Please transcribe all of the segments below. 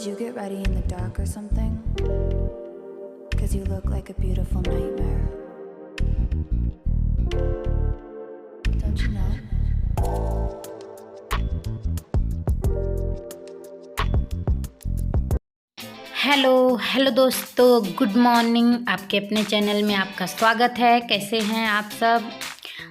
you get ready in the dark or something? 'Cause you look like a beautiful nightmare. Don't you know? Hello दोस्तों, good morning. आपके अपने channel में आपका स्वागत है। कैसे हैं आप सब?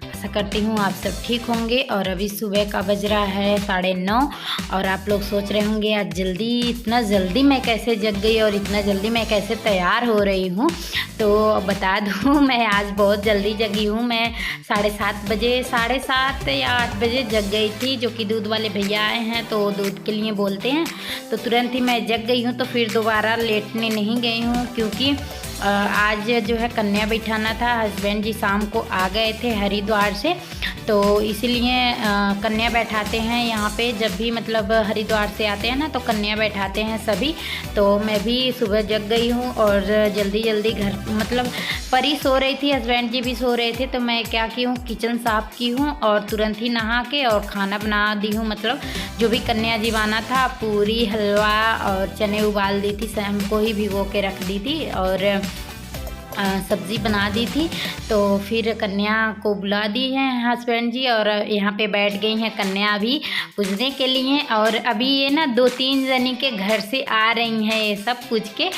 आशा करती हूँ आप सब ठीक होंगे। और अभी सुबह का बज रहा है 9:30 और आप लोग सोच रहे होंगे आज इतना जल्दी मैं कैसे जग गई और इतना जल्दी मैं कैसे तैयार हो रही हूँ। तो बता दूँ मैं आज बहुत जल्दी जगी हूँ। मैं 7:30 बजे 7:30 या 8 बजे जग गई थी, जो कि दूध वाले भैया आए हैं तो दूध के लिए बोलते हैं। तो तुरंत ही मैं जग गई हूँ, तो फिर दोबारा लेटने नहीं गई हूँ, क्योंकि आज जो है कन्या बिठाना था। हस्बैंड जी शाम को आ गए थे हरिद्वार से, तो इसीलिए कन्या बैठाते हैं यहाँ पे। जब भी मतलब हरिद्वार से आते हैं ना तो कन्या बैठाते हैं सभी। तो मैं भी सुबह जग गई हूँ और जल्दी जल्दी घर मतलब परी सो रही थी, हस्बैंड जी भी सो रहे थे। तो मैं क्या की हूँ, किचन साफ़ की हूँ और तुरंत ही नहा के और खाना बना दी हूँ। मतलब जो भी कन्या जी बना था, पूरी हलवा और चने उबाल दी थी, शाम को ही भिगो के रख दी थी और सब्ज़ी बना दी थी। तो फिर कन्या को बुला दी है हस्बैंड जी और यहाँ पे बैठ गई हैं कन्या भी पूजने के लिए। और अभी ये ना 2-3 जनी के घर से आ रही हैं ये सब पूज के।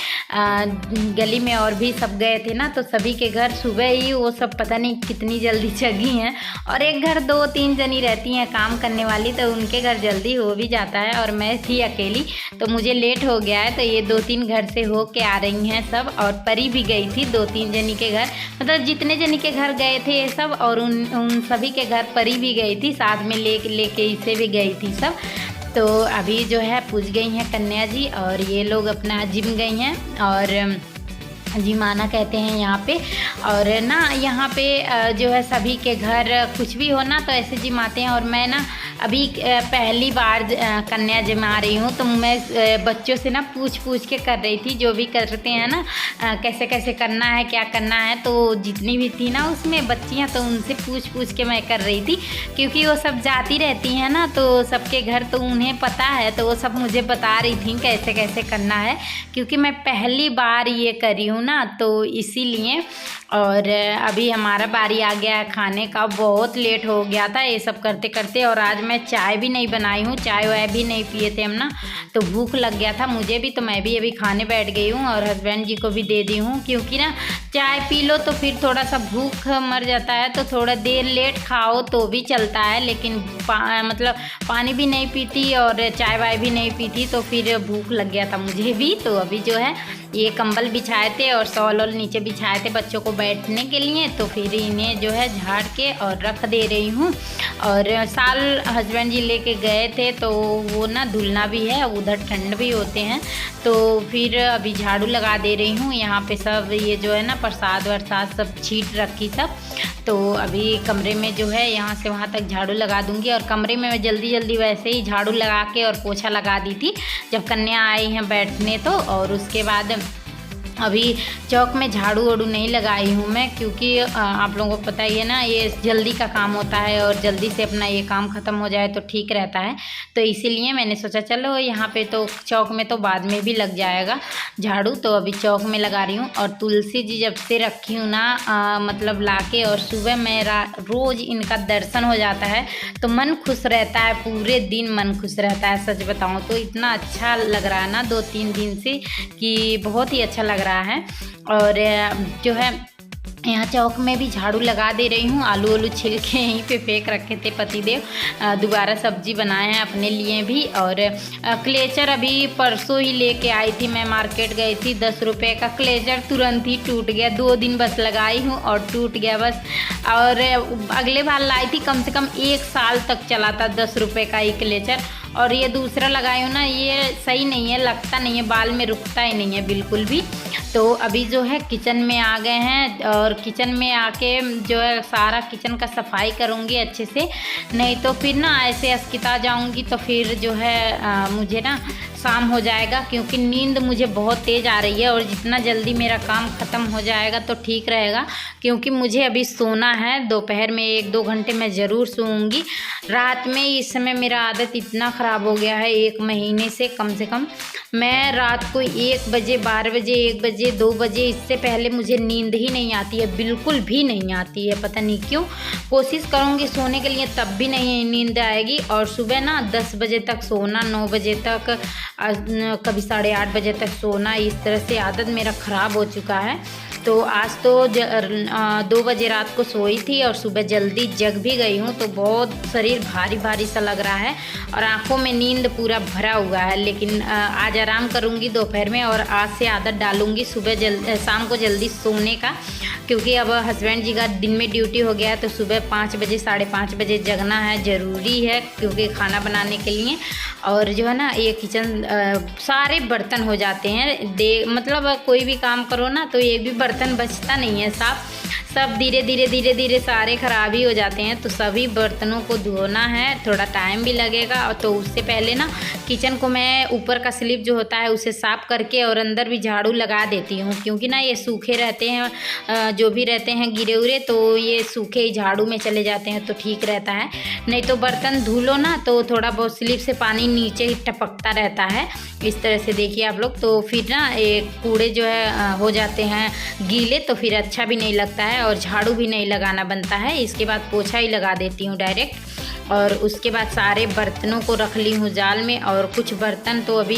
गली में और भी सब गए थे ना, तो सभी के घर सुबह ही वो सब पता नहीं कितनी जल्दी जगी हैं। और एक घर 2-3 जनी रहती हैं काम करने वाली, तो उनके घर जल्दी हो भी जाता है। और मैं थी अकेली तो मुझे लेट हो गया है। तो ये 2-3 घर से हो के आ रही हैं सब। और परी भी गई थी 2-3 जनी के घर, मतलब जितने जनी के घर गए थे ये सब, और उन सभी के घर परी भी गई थी, साथ में लेके इसे भी गई थी सब। तो अभी जो है पूज गई हैं कन्या जी और ये लोग अपना जिम गई हैं। और जिमाना कहते हैं यहाँ पे। और ना यहाँ पे जो है सभी के घर कुछ भी हो ना तो ऐसे जिमाते हैं। और मैं ना अभी पहली बार कन्या जिमा रही हूँ, तो मैं बच्चों से ना पूछ के कर रही थी, जो भी करते हैं ना कैसे कैसे करना है, क्या करना है। तो जितनी भी थी ना उसमें बच्चियाँ, तो उनसे पूछ के मैं कर रही थी, क्योंकि वो सब जाती रहती हैं ना तो सबके घर तो उन्हें पता है। तो वो सब मुझे बता रही थी कैसे कैसे करना है, क्योंकि मैं पहली बार ये करी हूँ ना, तो इसीलिए। और अभी हमारा बारी आ गया है खाने का। बहुत लेट हो गया था ये सब करते करते। और आज मैं चाय भी नहीं बनाई हूँ, चाय वाय भी नहीं पिए थे हम ना, तो भूख लग गया था मुझे भी। तो मैं भी अभी खाने बैठ गई हूँ और हस्बैंड जी को भी दे दी हूँ, क्योंकि ना चाय पी लो तो फिर थोड़ा सा भूख मर जाता है। तो थोड़ा देर लेट खाओ तो भी चलता है, लेकिन मतलब पानी भी नहीं पीती और चाय वाय भी नहीं पीती, तो फिर भूख लग गया था मुझे भी। तो अभी जो है ये कंबल बिछाए थे और शॉल नीचे बिछाए थे बच्चों को बैठने के लिए, तो फिर इन्हें जो है झाड़ के और रख दे रही हूँ। और साल हस्बैंड जी लेके गए थे, तो वो ना धुलना भी है, उधर ठंड भी होते हैं। तो फिर अभी झाड़ू लगा दे रही हूँ। यहाँ पे सब ये जो है ना प्रसाद वरसाद सब छीट रखी सब। तो अभी कमरे में जो है यहाँ से वहाँ तक झाड़ू लगा दूँगी। और कमरे में मैं जल्दी जल्दी वैसे ही झाड़ू लगा के और पोछा लगा दी थी जब कन्या आई हैं बैठने। तो और उसके बाद अभी चौक में झाड़ू वाड़ू नहीं लगाई हूँ मैं, क्योंकि आप लोगों को पता ही है ना ये जल्दी का काम होता है और जल्दी से अपना ये काम ख़त्म हो जाए तो ठीक रहता है। तो इसीलिए मैंने सोचा चलो यहाँ पे तो चौक में तो बाद में भी लग जाएगा झाड़ू, तो अभी चौक में लगा रही हूँ। और तुलसी जी जब से रखी हूँ ना मतलब लाके, और सुबह मेरा रोज़ इनका दर्शन हो जाता है तो मन खुश रहता है, पूरे दिन मन खुश रहता है। सच बताऊँ तो इतना अच्छा लग रहा है ना 2-3 दिन से कि बहुत ही अच्छा लग रहा है। और जो है यहाँ चौक में भी झाड़ू लगा दे रही हूँ। आलू छिल के यहीं पे फेंक रखे थे पतिदेव, दोबारा सब्जी बनाए हैं अपने लिए भी। और क्लेचर अभी परसों ही लेके आई थी, मैं मार्केट गई थी, 10 रुपये का क्लेचर तुरंत ही टूट गया। 2 दिन बस लगाई हूँ और टूट गया बस। और अगले बार लाई थी कम से कम 1 साल तक चला था 10 रुपये का ही क्लेचर। और ये दूसरा लगाई हूँ ना, ये सही नहीं है, लगता नहीं है, बाल में रुकता ही नहीं है बिल्कुल भी। तो अभी जो है किचन में आ गए हैं और किचन में आके जो है सारा किचन का सफाई करूँगी अच्छे से, नहीं तो फिर ना ऐसे अस्किता जाऊँगी तो फिर जो है मुझे ना शाम हो जाएगा, क्योंकि नींद मुझे बहुत तेज़ आ रही है और जितना जल्दी मेरा काम ख़त्म हो जाएगा तो ठीक रहेगा, क्योंकि मुझे अभी सोना है। दोपहर में 1-2 घंटे मैं ज़रूर सोऊंगी। रात में इस समय मेरा आदत इतना ख़राब हो गया है, 1 महीने से कम मैं रात को 1 बजे, 12 बजे, 1 बजे, 2 बजे, इससे पहले मुझे नींद ही नहीं आती है, बिल्कुल भी नहीं आती है। पता नहीं क्यों, कोशिश करूँगी सोने के लिए तब भी नहीं नींद आएगी। और सुबह ना 10 बजे तक सोना, 9 बजे तक, कभी 8:30 बजे तक सोना, इस तरह से आदत मेरा ख़राब हो चुका है। तो आज तो 2 बजे रात को सोई थी और सुबह जल्दी जग भी गई हूँ, तो बहुत शरीर भारी भारी सा लग रहा है और आंखों में नींद पूरा भरा हुआ है। लेकिन आज आराम करूँगी दोपहर में और आज से आदत डालूँगी शाम को जल्दी सोने का, क्योंकि अब हस्बैंड जी का दिन में ड्यूटी हो गया है, तो सुबह 5 बजे, 5:30 बजे जगना है, ज़रूरी है, क्योंकि खाना बनाने के लिए। और जो है ना, ये किचन सारे बर्तन हो जाते हैं, मतलब कोई भी काम करो ना तो ये भी बर्तन बचता नहीं है साफ, सब धीरे धीरे सारे ख़राब ही हो जाते हैं। तो सभी बर्तनों को धोना है, थोड़ा टाइम भी लगेगा। और तो उससे पहले ना किचन को मैं ऊपर का स्लिप जो होता है उसे साफ़ करके और अंदर भी झाड़ू लगा देती हूँ, क्योंकि ना ये सूखे रहते हैं, जो भी रहते हैं गिरे उरे, तो ये सूखे ही झाड़ू में चले जाते हैं तो ठीक रहता है। नहीं तो बर्तन धो लो ना तो थोड़ा बहुत स्लिप से पानी नीचे ही टपकता रहता है, इस तरह से देखिए आप लोग। तो फिर ना एक कूड़े जो है हो जाते हैं गीले, तो फिर अच्छा भी नहीं लगता है और झाड़ू भी नहीं लगाना बनता है। इसके बाद पोछा ही लगा देती हूँ डायरेक्ट। और उसके बाद सारे बर्तनों को रख ली हूँ जाल में, और कुछ बर्तन तो अभी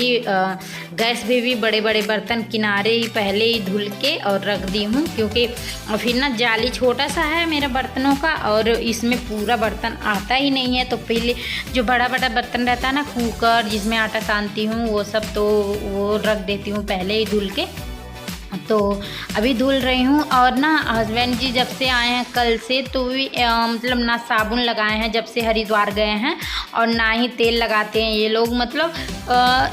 गैस पे भी बड़े बड़े बर्तन किनारे ही पहले ही धुल के और रख दी हूँ, क्योंकि फिर ना जाली छोटा सा है मेरा बर्तनों का और इसमें पूरा बर्तन आता ही नहीं है। तो पहले जो बड़ा बड़ा बर्तन रहता है ना, कुकर जिसमें आटा सानती हूँ, वो सब तो वो रख देती हूँ पहले ही धुल के। तो अभी धुल रही हूँ। और ना हस्बैंड जी जब से आए हैं कल से, तो भी मतलब ना साबुन लगाए हैं जब से हरिद्वार गए हैं, और ना ही तेल लगाते हैं ये लोग। मतलब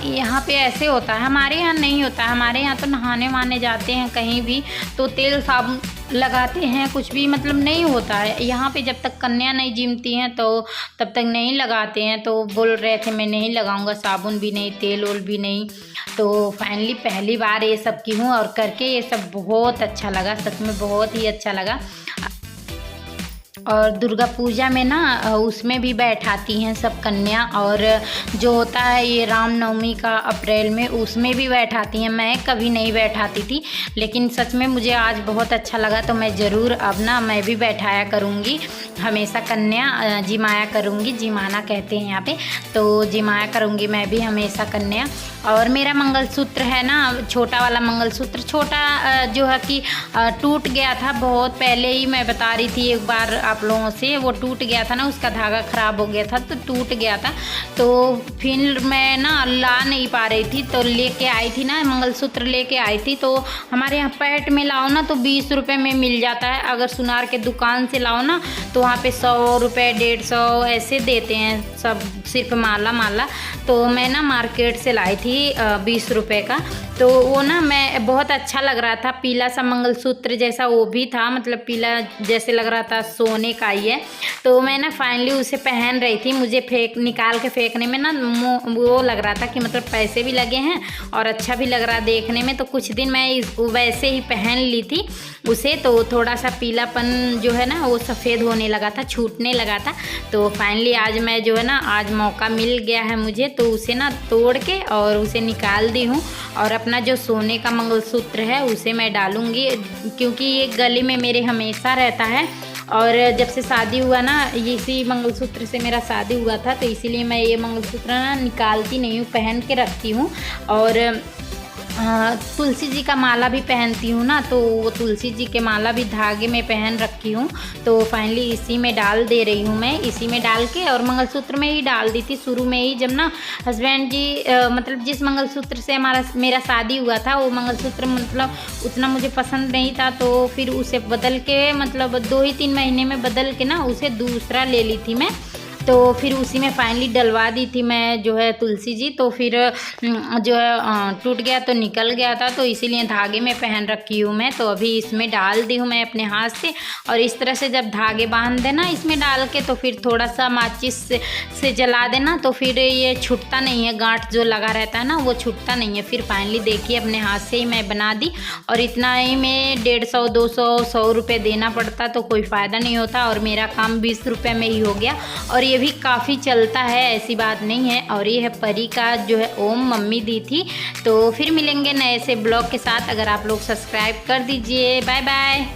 यहाँ पे ऐसे होता है, हमारे यहाँ नहीं होता है। हमारे यहाँ तो नहाने वहाने जाते हैं कहीं भी तो तेल साबुन लगाते हैं, कुछ भी मतलब नहीं होता है। यहाँ पे जब तक कन्या नहीं जिमती हैं तो तब तक नहीं लगाते हैं। तो बोल रहे थे मैं नहीं लगाऊंगा, साबुन भी नहीं, तेल ओल भी नहीं। तो फाइनली पहली बार ये सब की हूँ और करके ये सब बहुत अच्छा लगा, सच में बहुत ही अच्छा लगा। और दुर्गा पूजा में ना उसमें भी बैठाती हैं सब कन्या, और जो होता है ये रामनवमी का अप्रैल में, उसमें भी बैठाती हैं। मैं कभी नहीं बैठाती थी, लेकिन सच में मुझे आज बहुत अच्छा लगा, तो मैं ज़रूर अब ना मैं भी बैठाया करूँगी हमेशा कन्या, जिमाया करूँगी, जिमाना कहते हैं यहाँ पे, तो जिमाया करूँगी मैं भी हमेशा कन्या। और मेरा मंगलसूत्र है ना, छोटा वाला मंगलसूत्र, छोटा जो है कि टूट गया था बहुत पहले ही, मैं बता रही थी एक बार आप लोगों से, वो टूट गया था ना, उसका धागा ख़राब हो गया था तो टूट गया था। तो फिर मैं ना ला नहीं पा रही थी, तो लेके आई थी ना, मंगलसूत्र लेके आई थी। तो हमारे यहाँ पैट में लाओ ना तो 20 रुपये में मिल जाता है, अगर सुनार के दुकान से लाओ ना तो वहाँ पे 100 रुपये, 150 ऐसे देते हैं सब, सिर्फ माला। तो मैं ना मार्केट से लाई थी 20 रुपये का, तो वो ना मैं बहुत अच्छा लग रहा था, पीला सा मंगलसूत्र जैसा वो भी था, मतलब पीला जैसे लग रहा था, सोने का ही है। तो मैं ना फाइनली उसे पहन रही थी, मुझे निकाल के फेंकने में ना वो लग रहा था कि मतलब पैसे भी लगे हैं और अच्छा भी लग रहा देखने में। तो कुछ दिन मैं वैसे ही पहन ली थी उसे, तो थोड़ा सा पीलापन जो है ना वो सफ़ेद होने लगा था, छूटने लगा था। तो फाइनली आज मैं जो है ना, आज मौका मिल गया है मुझे, तो उसे ना तोड़ के और उसे निकाल दी हूँ, और अपना जो सोने का मंगलसूत्र है उसे मैं डालूँगी, क्योंकि ये गले में मेरे हमेशा रहता है। और जब से शादी हुआ ना, इसी मंगलसूत्र से मेरा शादी हुआ था, तो इसीलिए मैं ये मंगलसूत्र ना निकालती नहीं हूँ, पहन के रखती हूँ। और तुलसी जी का माला भी पहनती हूँ ना, तो वो तुलसी जी के माला भी धागे में पहन रखी हूँ। तो फाइनली इसी में डाल दे रही हूँ मैं, इसी में डाल के, और मंगलसूत्र में ही डाल दी थी शुरू में ही, जब ना हस्बैंड जी मतलब जिस मंगलसूत्र से मेरा शादी हुआ था, वो मंगलसूत्र मतलब उतना मुझे पसंद नहीं था, तो फिर उसे बदल के, मतलब 2 ही 3 महीने में बदल के ना उसे दूसरा ले ली थी मैं। तो फिर उसी में फाइनली डलवा दी थी मैं जो है तुलसी जी। तो फिर जो है टूट गया तो निकल गया था, तो इसीलिए धागे में पहन रखी हूँ मैं। तो अभी इसमें डाल दी हूँ मैं अपने हाथ से, और इस तरह से जब धागे बांध देना इसमें डाल के, तो फिर थोड़ा सा माचिस से जला देना, तो फिर ये छूटता नहीं है, गांठ जो लगा रहता है ना वो छूटता नहीं है। फिर फाइनली देखिए अपने हाथ से ही मैं बना दी, और इतना ही में 150, 200, 100 रुपये देना पड़ता तो कोई फ़ायदा नहीं होता, और मेरा काम 20 रुपये में ही हो गया। और ये भी काफ़ी चलता है, ऐसी बात नहीं है। और ये है परी का जो है ओम, मम्मी दी थी। तो फिर मिलेंगे नए से ब्लॉग के साथ, अगर आप लोग सब्सक्राइब कर दीजिए। Bye bye.